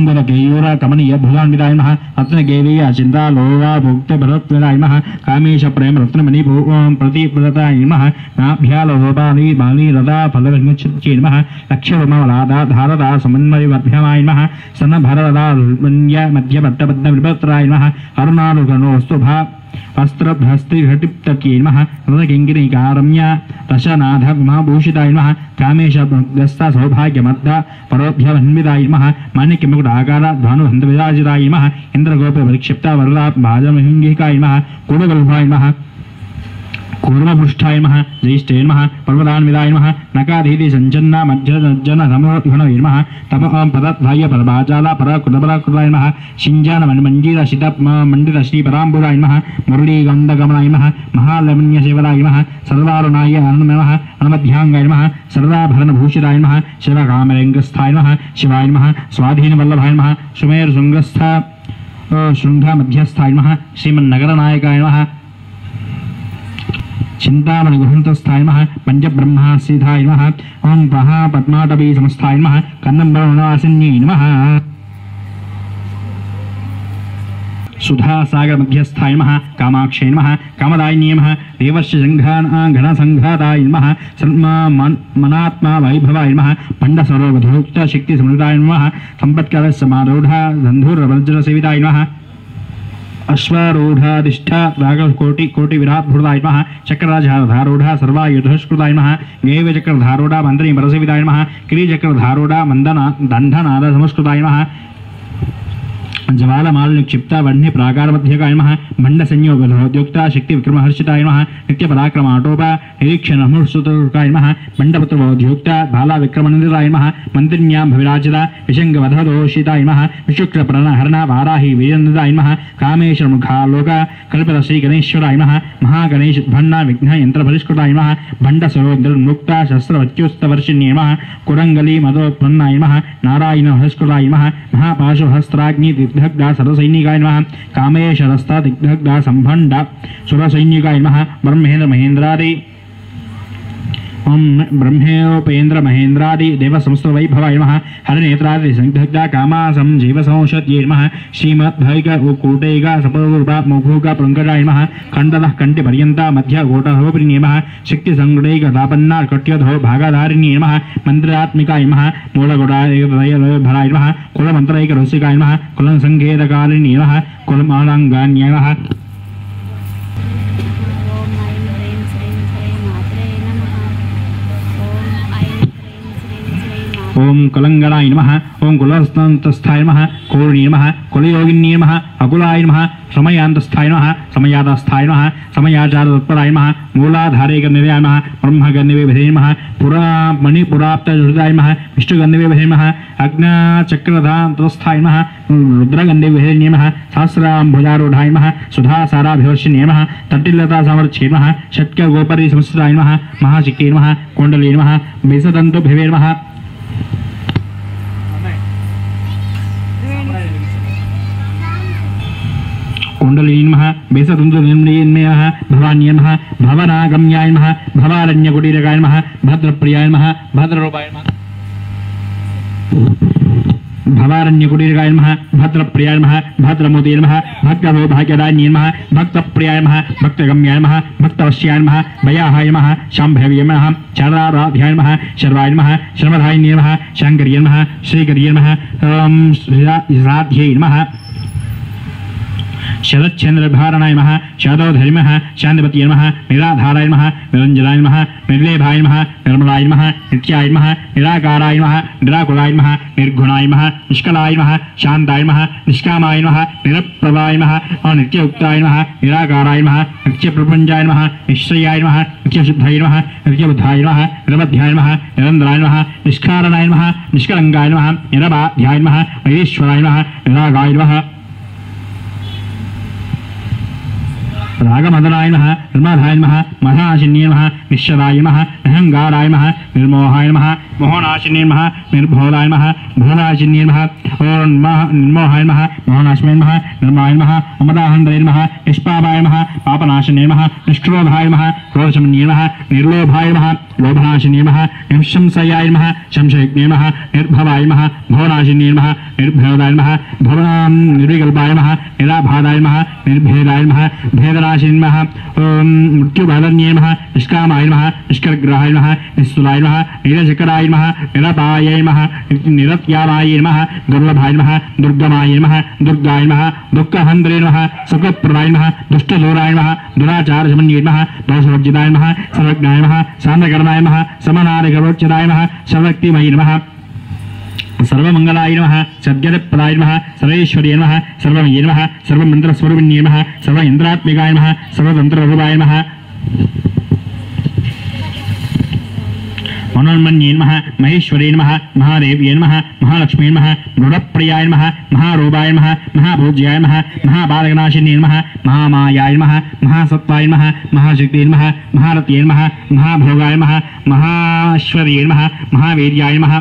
रत्नांबर केयूर कमनीय भुजान्विताय नमः रत्नगेवीय चिंता लोवा भुक्त भरत्विदाय नमः कामेश प्रेम रत्नमणि प्रतिप्रदाय नमः नाभ्यालोपानि बाली रदा फलविमुच्यते नमः लक्ष्यवमलादा धारदा समन्वयवर्भ्यमाय नमः सन्नभरदा मध्यपट्टबद्ध विभत्राय नमः अरुणानुगणोस्तुभा वस्त्रभस्त्रिघटिप्तकी नमः रथकिङ्किणीकारम्य दशनाथगुणाभूषिताय नमः कामेशग्रस्ता सौभाग्यमद्दा परोभ्यवन्विताय नमः माणिक्यमुकुटाकार भानुहन्तविराजिताय नमः इन्द्रगोपविक्षिप्ता वरदा भाजमहिङ्गिकाय नमः कुडगल्भाय नमः कूर्मपृष्ठाय नमः ज्येष्ठे नमः पर्वतान्विताय नमः नकाधीति सञ्चन्ना मध्यजन समोघनवे नमः तपः पदध्वाय परभाजाला पराकृतपराकृताय नमः शिञ्जानमण्डीरशित मण्डिरश्रीपराम्बुराय नमः मुरलीगन्धगमनाय नमः महालवण्यसेवराय नमः सर्वारुणाय नमः अनुमध्याङ्गाय नमः सर्वाभरणभूषिताय नमः शिवकामरेङ्गस्थाय नमः शिवाय नमः स्वाधीनवल्लभाय नमः सुमेरशृङ्गस्थ शृङ्गमध्यस्थाय नमः श्रीमन्नगरनायकाय नमः चिंतामणि गुहंतस्थाय नमः पंचब्रह्मासीधाय नमः ओं महापद्माटवी समस्ताय नमः कन्नम्बरनासिन्यै नमः सुधासागर मध्यस्थाय नमः कामाक्षय नमः कामदायिन्यै नमः देवर्षि घनसंघाताय नमः मनात्मा वैभवाय नमः पंडसरोवधूक्त शक्ति समृद्धाय नमः संपत्करसमारूढ़ा धन्धुरवज्रसेविताय नमः अश्वारूढ़ाधिष्ठा रागकोटि विराट्भृताय नमः चक्रराजधारूढ़ा सर्वायुधस्कृताय नमः गैव चक्रधारूढ़ा मंत्री परसेविताय नमः किरीचक्रधारूढ़ा दंडनाद समस्कृताय नमः ज्वालमालनिक्षिप्ता वह्नि प्राकारमध्यकाय नमः भण्डसंयोगोद्युक्ता शक्ति विक्रमहर्षिताय नमः नित्यपराक्रमाटोपा निरीक्षणमुत्सुकाय नमः भण्डपुत्रबोध्युक्ता बाला विक्रमनिधिताय नमः मन्त्रिण्यां भविराजिता विशङ्गवधदोषिताय नमः विशुक्रप्रणहरणा वाराही वीरनिधाय नमः कामेश्वरमुखालोका कल्पितश्रीगणेश्वराय नमः महागणेश भण्डा विघ्न यन्त्रपरिष्कृताय नमः भण्डसरोद्रमुक्ता शस्त्रवच्युस्तवर्षिण्यै नमः कुरङ्गली मदोत्पन्नाय नमः नारायणहस्कृताय नमः महापाशुहस्त्राग्नि दिग्धग्धा सरसैनिकाय नमः कामेशरस्ता दिग्धग्धा संभण्डा सुरसैनिकाय नमः ब्रह्मेन्द्र महेन्द्रादि ओं ब्रह्मेन्द्र महेन्द्रादि देव संस्कृत वैभवाय नमः हरनेत्रादि संदग्धा कामासं जीवसंशत्यै नमः श्रीमद्भैक कूटैका सपूर्वा मोघूका प्रंकटाय नमः खण्डतः कण्ठिपर्यन्ता मध्य घोटहोपरिण्यै नमः शक्ति संगुणैक दापन्ना कट्यधो भागाधारिण्यै नमः मंत्रात्मिकाय नमः मूलगुणाय नमः कुलमन्त्रैक रसिकाय नमः कुलसंकेतकालिन्यै नमः कुलमालाङ्गान्यै नमः ओं कुलंगणाय नमः ओं कुलस्थाय नमः कोर्णी नमः कुलयोगिन्यै नमः अकुलाय नमः समयांतस्थाय नमः समयातस्थाय नमः समयाचारतत्पराय नमः मूलाधारेकनिलयाय नमः ब्रह्मगन्धवे नमः पुरा मणिपुराप्तजुषिताय नमः विष्णुगन्धवे नमः अग्नाचक्रधातस्थाय नमः रुद्रगन्धवे नमः सहस्राम्भुजारूढाय नमः सुधासाराभिवर्षिण्यै नमः तटिलता सामर्थ्यै नमः षट्कगोपरि संस्थिताय नमः महाशक्त्यै नमः कुण्डली नमः विसदन्तुभवे नमः कुंडली नमः बेसतुन्द्रनिर्मयः भवान्यै नमः भवनागम्याय नमः भवारण्यकुटीरकाय नमः भद्रप्रियाय नमः भद्ररूपाय नमः भवारण्यकुटीरकाय नमः भद्रप्रियाय नमः भद्रमूर्ते नमः भक्तसौभाग्यदायिन्यै नमः भक्तप्रियाय नमः भक्तगम्याय नमः भक्तवश्याय नमः भयाहाय नमः शाम्भव्यै नमः चाराराध्याय नमः शर्वाय नमः शर्मधायिन्यै नमः शाङ्कर्यै नमः श्रीकर्यै नमः श्राध्यै नमः शरच्चंद्रभारणाय नमः शादोधरि नमः शांतिपतये नमः निराधाराय नमः निरंजनाय नमः निर्लेभाय नमः निर्मलाय नमः नित्याय नमः निराकाराय नमः निराकुलाय नमः निर्गुणाय नमः निष्कलाय नमः शांताय नमः निष्कामाय नमः निरप्रभाय नमः नित्ययुक्ताय नमः निराकाराय नमः नित्यप्रपञ्चाय नमः निश्चयाय नमः नित्यशुद्धाय नमः नित्यबुद्धाय नमः निरवध्याय नमः निरंतराय नमः निष्कारणाय नमः निष्कलङ्काय नमः निरबाध्याय नमः निरीश्वराय नमः निरागाय नमः रागमदनाय नमः निर्मधाय नमः मधाशिन्ये नमः निश्चलाय नमः अहंगाराय नमः निर्मोहाय नमः मोहनाशिन्ये नमः निर्भोलाय नमः भोलाशिन्ये नमः निर्मोहाय नमः मोहनाश्मे नमः निर्माय नमः ममदाहन्त्रे नमः निष्पापाय नमः पापनाशिन्ये नमः निष्क्रोधाय नमः क्रोधशमन्ये नमः निर्लोभाय नमः लोभनाशिनी नमः निशंसयाय नमः शंशयज्ञे नमः निर्भवाय नमः भवनाशिनी नमः निर्भयोदाय नमः भवनां निर्विकल्पाय नमः निराभादाय नमः निर्भेदाय नमः भेदनाशिनी नमः ओम मृत्युबाधन्ये नमः निष्कामाय नमः निष्करग्रहाय नमः निस्तुलाय नमः नीलचक्राय नमः निरपाय नमः निरत्यामाय नमः दुर्लभाय नमः दुर्गमाय नमः दुर्गाय नमः दुःखहन्त्रे नमः सुखप्रदाय नमः दुष्टदूराय नमः दुराचारशमन्ये नमः दोषवर्जिताय नमः सर्वज्ञाय नमः सान्द्रकर्णाय नमः समनादिकरोच्यताय नमः सर्वक्तिमयी नमः सर्वमंगलाय नमः सद्गतिप्रदाय नमः सर्वेश्वर्ये नमः सर्वमये नमः सर्वमन्त्रस्वरूपिण्ये नमः सर्वेन्द्रात्मिकाय नमः सर्वतन्त्ररूपाय नमः मनोन्मन्ये नमः महेश्वरे नमः महादेव्ये नमः महालक्ष्मी नमः मृडप्रियाय नमः महारूपाय नमः महाभोज्याय नमः महाबालकनाशिन्ये नमः महामायाय नमः महासत्त्वाय नमः महाशक्तिये नमः महारत्ये नमः महाभोगाय नमः महाश्वर्ये नमः महावीर्याय नमः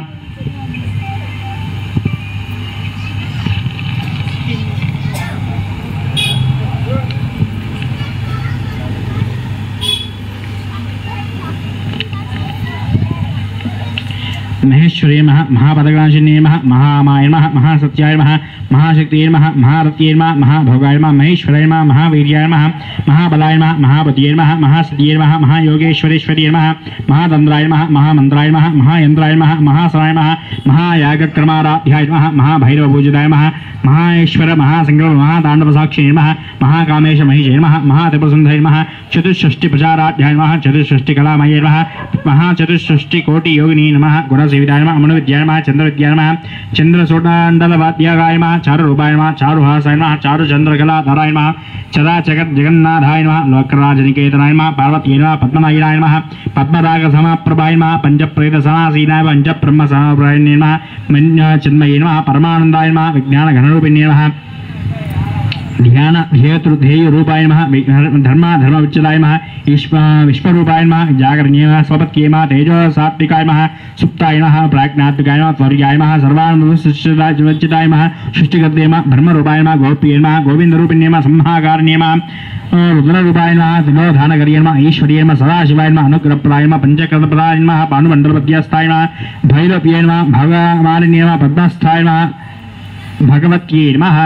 महेश्वरे नमः महापदगणाशिन्ये नमः महामाय नमः महासत्याय नमः महाशक्तिये नमः महारत्ये नमः महाभोगाय नमः महेश्वराय नमः महावीर्याय नमः महाबलाय नमः महापतये नमः महासत्ये नमः महायोगेश्वरेश्वर्ये नमः महातन्द्राय नमः महामन्त्राय नमः महायन्त्राय नमः महासराय नमः महायागक्रमाराध्याय नमः महाभैरवपूजिताय नमः महाश्वर महासंकल्प महाताण्डवसाक्षिणे नमः महाकामेश महिषे नमः महात्रिपुरसुन्दरे नमः चतुष्षष्टिप्रचाराध्याय नमः चतुष्षष्टिकलामये नमः महाचतुष्षष्टिकोटियोगिनी नमः गुणसेविताय नमः अमनुविद्याय नमः चन्द्रविद्याय नमः चन्द्रसोटाण्डलवाद्यागाय नमः चारुरूपाय नमः चारुहासाय नमः चारुचन्द्रकलाधराय नमः चराचगज्जगन्नाथाय नमः लोकराजनिकेतनाय नमः पार्वत्यै नमः पद्मनायनाय नमः पद्मरागसमाप्रभाय नमः पञ्चप्रेतसमासीनाय पञ्चब्रह्मसमाप्रभाय नमः मन्यचिन्मये नमः परमानन्दाय नमः विज्ञानघनरूपिण्ये नमः ध्यान ध्येय रूपाय नमः धर्म विच्युताय नमः विश्वरूपाय नमः जागरण्ये नमः स्वपत्ये नमः तेजो सात्विकाय नमः सुप्ताय नमः प्राज्ञात्मिकाय नमः त्वर्याय नमः सर्वानुसृष्टिताय नमः सृष्टिकर्ते नमः ब्रह्मरूपाय नमः गोप्ये नमः गोविन्दरूपिण्ये नमः संहाकारण्ये नमः रुद्ररूपाय नमः तिलोधानकर्ये नमः ईश्वर्ये नमः सदाशिवाय नमः अनुग्रहप्रदाय नमः पंचकृतप्रदाय नमः पाण्डुमण्डलपद्यस्थाय नमः भैरव्ये नमः भगवानिन्ये नमः पद्मस्थाय नमः भगवत्यै नमः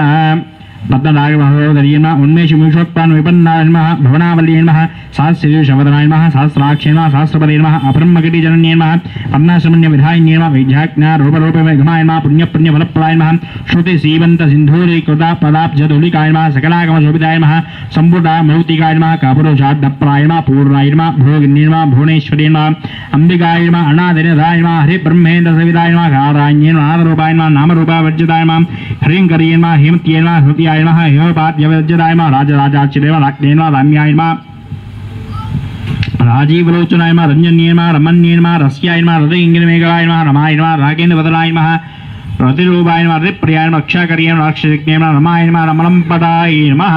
पद्मनागमहोदर्ये नमः उन्मेषमूषोत्पान विपन्नाय नमः भवनावल्ये नमः सहस्रशवदनाय नमः सहस्राक्षे नमः सहस्रपदे नमः अपरमकटिजनन्ये नमः पद्माश्रमण्यविधायिन्ये नमः वैज्ञाज्ञारूपरूपमेघमाय नमः पुण्यपुण्यफलप्रदाय नमः श्रुतिसीवन्तसिन्धूरीकृतापदाब्जधूलिकाय नमः सकलागमशोभिताय नमः सम्पुटा मौक्तिकाय नमः कापुरुषाद्धप्राय नमः पूर्णाय नमः भोगिन्ये नमः भुवनेश्वर्ये नमः अम्बिकाय नमः अनादिनिधाय नमः हरिब्रह्मेन्द्रसविताय नमः कारायण्ये नमः नादरूपाय नमः नामरूपावर्जिताय नमः ह्रीङ्कर्ये नमः हेमत्ये नमः हृदयाय नमः हेमपाद्यवर्जिताय नमः राजराजाच्युते नमः राज्ञे नमः राम्याय नमः राजीवलोचनाय नमः रञ्जन्ये नमः रमन्ये नमः रस्याय नमः हृदयिङ्गिनिमेघाय नमः रमाय नमः रागेन्द्रवदनाय नमः रतिरूपाय नमः हरिप्रियाय नमः रक्षाकर्ये नमः राक्षसज्ञे नमः रमाय नमः रमणम्पदाय नमः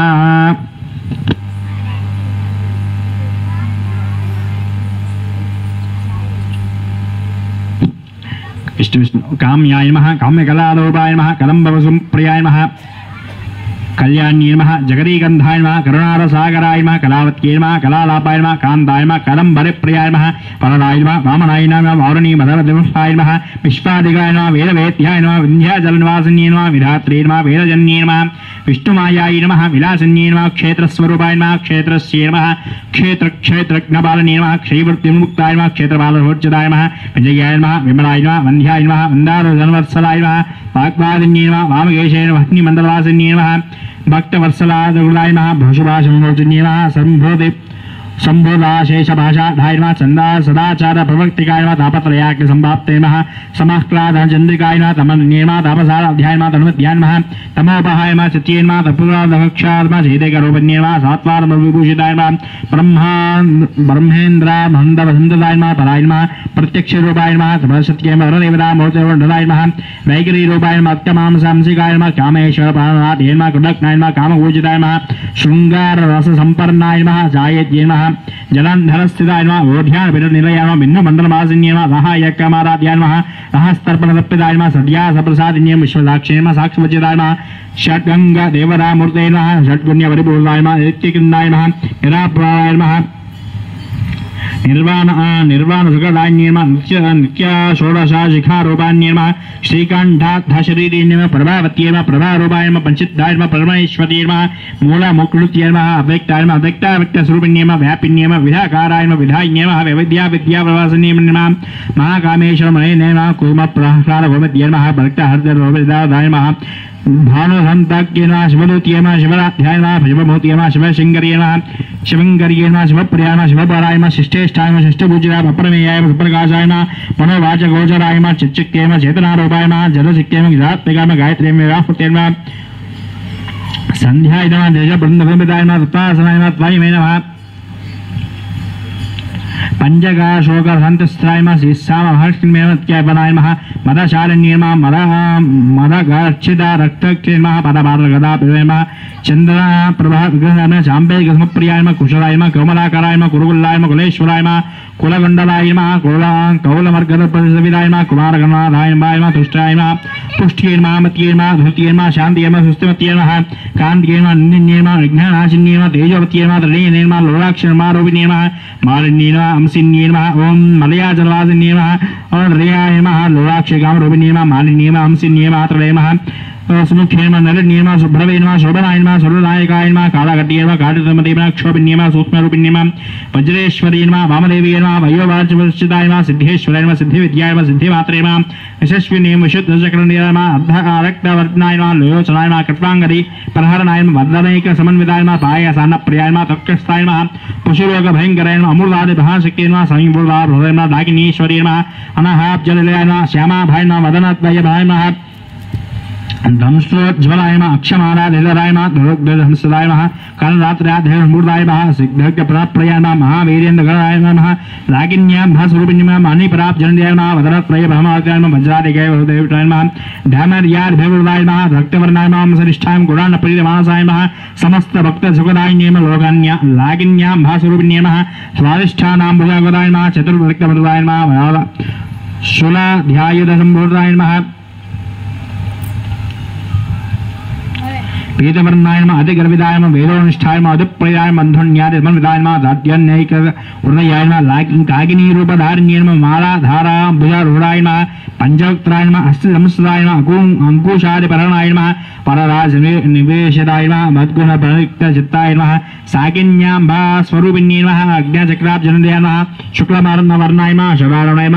विष्णु काम्याय नमः काम्यकलारूपाय नमः कदम्बवसुप्रियाय नमः कल्याण्ये नमः जगदीगन्धाय नमः करुणारसागराय नमः कलावत्ये नमः कलालापाय नमः कान्ताय नमः कदम्बरिप्रियाय नमः परदाय नमः वामनाय नमः वारुणीमधरदिवसाय नमः विश्वादिगाय नमः वेदवेत्याय नमः विन्ध्याचलनिवासिन्ये नमः विधात्रे नमः वेदजन्ये नमः विष्णुमायाय नमः विलासन्ये नमः क्षेत्रस्वरूपाय नमः क्षेत्रस्य नमः क्षेत्रज्ञपालने नमः क्षयवृत्तिमुक्ताय नमः क्षेत्रपालभोज्यताय नमः विजयाय नमः विमलाय नमः वन्ध्याय नमः वन्दारजनवत्सलाय नमः वाग्वादिन्ये नमः वामकेशे नमः अग्निमण्डलवासिन्ये नमः भक्तवत्सलादुलाय नमः भुषभाषमोचिन्ये नमः संबोधाशेषभाषाढाय नमः चन्दा सदाचार प्रवर्तिकाय नमः तापत्रयाग्नि संभाप्ते नमः समाह्लादचन्द्रिकाय नमः तमन्ये नमः तापसाराध्याय नमः तन्मध्याय नमः तमोपहाय नमः चित्ये नमः तपुरादकक्षाय नमः चेदेकरूपण्ये नमः सात्वारमविभूषिताय नमः ब्रह्मेन्द्रामन्दवसन्ददाय नमः पराय नमः प्रत्यक्षरूपाय नमः तपसत्ये नमः वरदेवतामूर्तिवर्धनाय नमः वैखरीरूपाय नमः अत्यमांसांसिकाय नमः कामेश्वरपाणनाथये नमः कुडक्नाय नमः कामपूजिताय नमः शृङ्गाररससम्पन्नाय नमः जायज्ये नमः जलान्धरस्थिताय नमः ओढ्यानिलयाय नमः भिन्नमण्डलवासिन्ये नमः सहायकमाराध्याय नमः सहस्तर्पणतप्पिताय नमः सद्यासप्रसादिन्ये विश्वसाक्षिणे नमः साक्षिवचिताय नमः षड्गङ्गदेवतामूर्तये नमः षड्गुण्यपरिपूर्णाय नमः नित्यकृन्दाय नमः निराप्राय नमः निर्वाण सुखदान्येम नित्य षोडश शिखारूपान्येम श्रीकण्ठाद्धशरीरेण्यम प्रभावत्येम प्रभारूपायम पंचिद्धायम परमेश्वरीयम मूलमुक्लुत्येम अव्यक्तायम अव्यक्ताव्यक्तस्वरूपिण्येम व्यापिन्येम विधाकारायम विधाय्येम विद्या विद्याप्रवासन्येम महाकामेश्वरमणेनेम कूर्म प्रह्लाद गोमत्येम भक्तहर्दरोपदायम भानुसंतक्येन शिवदूत्येन शिवराध्यायेन शिवमूर्त्येन शिवशृङ्गर्येन शिवङ्गर्येन शिवप्रियाण शिवपरायण शिष्टेष्ठायण शिष्टपूज्याय अप्रमेयाय सुप्रकाशायण मनोवाचगोचरायण चिच्चिक्येन चेतनारूपायण जलसिक्येन गिरात्मिकायण गायत्र्येन राहुत्येन सन्ध्यायन देशबृन्दभूमितायन दत्तासनायन त्वयिमेन पंचगाशोकहन्तस्त्रायम शिस्साम महर्षिमेवत्यापनायम मदशालिन्येम मदगर्चिता रक्तक्षेम पदपादगदा पिबेम चन्द्र प्रभा विग्रहम चाम्बे गस्मप्रियायम कुशलायम कमलाकरायम कुरुकुल्लायम कुलेश्वरायम कुलगण्डलायम कौलमर्गदप्रतिसविदायम कुमारगणाधायम तुष्टायम पुष्ट्येम मत्येम धृत्येम शान्तियेम सुस्तिमत्येम कान्त्येम निन्येम विघ्ननाशिन्येम तेजोवत्येम त्रिनेयेम लोलाक्षमारोपिण्येम मालिन्येम अंसिन्येम ओम मलयाजलवासिन्येम ओम रियायेम लोलाक्षकामरोपिण्येम मालिन्येम अंसिन्येम त्रिनेयेम सुमुख्येम नलिन्येम शुभ्रवेयेम शोभनायेम सर्वनायकायेम कालकट्टियेम काटितमतेम क्षोभिन्येम सूक्ष्मरूपिण्येम वज्रेश्वरीयेम वामदेवीयेम वयोवाचवश्चितायेम सिद्धेश्वरायेम सिद्धिविद्यायेम सिद्धिमात्रेयेम यशस्विन्येम विशुद्धचक्रनियेम अर्धरक्तवर्णायेम लोचनायेम कृत्वाङ्गरी प्रहरणायेम वरदैक समन्वितायेम पायसान्नप्रियायेम तक्षस्थायेम पशुरोगभयङ्करायेम अमृतादिभाषिकेयेम संयुक्ताभृतयेम डाकिनीश्वरीयेम अनहाब्जलिलयेम श्यामाभायेम वदनद्वयभायेम धंसोज्वलायम अक्षमाराधिधरायम दुर्गहंसदायम कालरात्र्याधेर्मूर्धायम सिद्धप्रदाप्रयायम महावीरेन्द्रगणायम लागिन्यां भास्वरूपिण्यम मणिपराब्जनदयायम वदनत्रयभ्रमाद्यायम वज्रादिगैर्देवतायम धैर्याद्भैर्वदायम रक्तवर्णायम सरिष्ठायम गुणान्नप्रीतमानसायम समस्त भक्तसुखदायिन्यम लोकान्य लागिन्यां भास्वरूपिण्यम स्वादिष्ठानां भुजगदायम चतुर्भक्तमृदायम शूलाध्यायुधसम्भूतायम पीतवर्णायम अधिगर्भिदायम वेदोनिष्ठायम अधिप्रयायम बन्धुन्यादिमन्विदायम दाद्यन्यैक हृदयायम कागिनीरूपधारिण्येम मालाधारा भुजारूढायम पंचवक्त्रायम हस्तसंस्थितायम अंकुशादिपरणायम परराजनिवेशदायम मद्गुणप्रयुक्तचित्तायम साकिन्याम्बा स्वरूपिण्येम अग्न्यचक्राब्जनदयायम शुक्लवर्णवर्णायम शवारणयम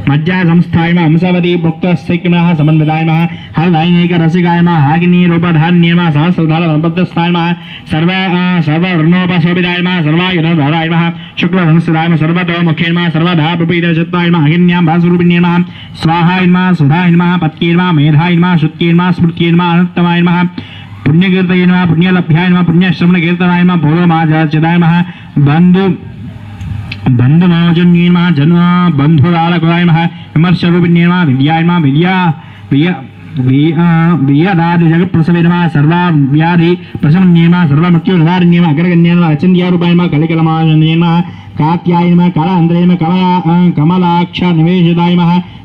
मज्जा संस्थायम हंसवती भुक्तस्थिक्यमः समन्वितायम हलदैनिक रसिकायम हागिनीरूपधारिण्येम सहस्रधरसम्पत्तस्थायम सर्ववर्णोपशोभितायम सर्वायुधधरायम शुक्लसंस्थितायम सर्वतोमुखेयम सर्वधा प्रपीतचित्तायम अग्न्याम्बा स्वरूपिण्येम स्वाहायम सुधायम पत्येयम मेधायम शुत्येयम स्मृत्येयम अनन्तमायम पुण्यकीर्तयेम पुण्यलभ्यायम पुण्यश्रवणकीर्तनायम पूर्वमाचार्यदायम बन्धुमोचन्येम जन बन्धुरालकुलायम विमर्शरूपिण्येम विद्यायम वियदादि जगत्प्रसवेम सर्वव्याधि प्रशमन्येम सर्वमृत्युनिवारण्येम अग्रगण्येम अचिन्त्यारूपायम कलिकलमाशन्येम कात्यायेम कलान्द्रेम कमलाक्ष निवेशितायम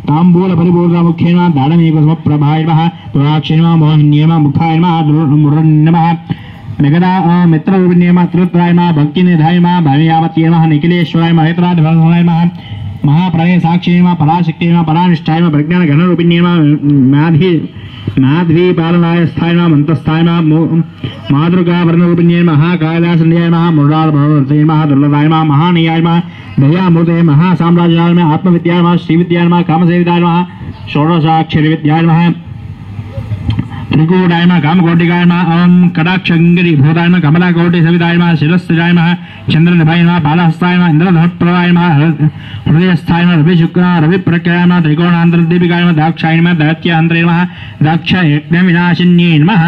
ताम्बूलपरिपूर्णमुख्येम दाडमेकसमप्रभायेम पुराक्षेम मोहिन्येम मुखायेम मुरन्येम नगदा मित्ररूपिण्येम त्रित्रायम भक्तिनिधायम भव्यावत्येम निखिलेश्वरायम हेतरादिभरणायम महाप्रलय साक्षीयेम पराशक्तियेम परानिष्ठायेम प्रज्ञानघनरूपिण्येम माध्वीपालनाय स्थायेम मन्तस्थायेम मातृकावर्णरूपिण्येम महाकायलासन्यायेम मुरारभवतेयेम दुर्लभायेम महानीयायेम दयामूर्तये महासाम्राज्यायेम आत्मविद्यायेम श्रीविद्यायेम कामसेवितायेम षोडशाक्षरिविद्यायेम त्रिकूटायम कामकोटिकायम ओम कटाक्षंगिरी भूतायम कमलाकोटि सवितायम शिरस्थितायम चंद्रनिभायम बालहस्तायम इंद्रधप्रदायम हृदयस्थायम रविशुक्र रविप्रख्यायम त्रिकोणान्तरदीपिकायम दाक्षायम दैत्यान्तरेम दाक्ष यज्ञविनाशिन्ये नमः।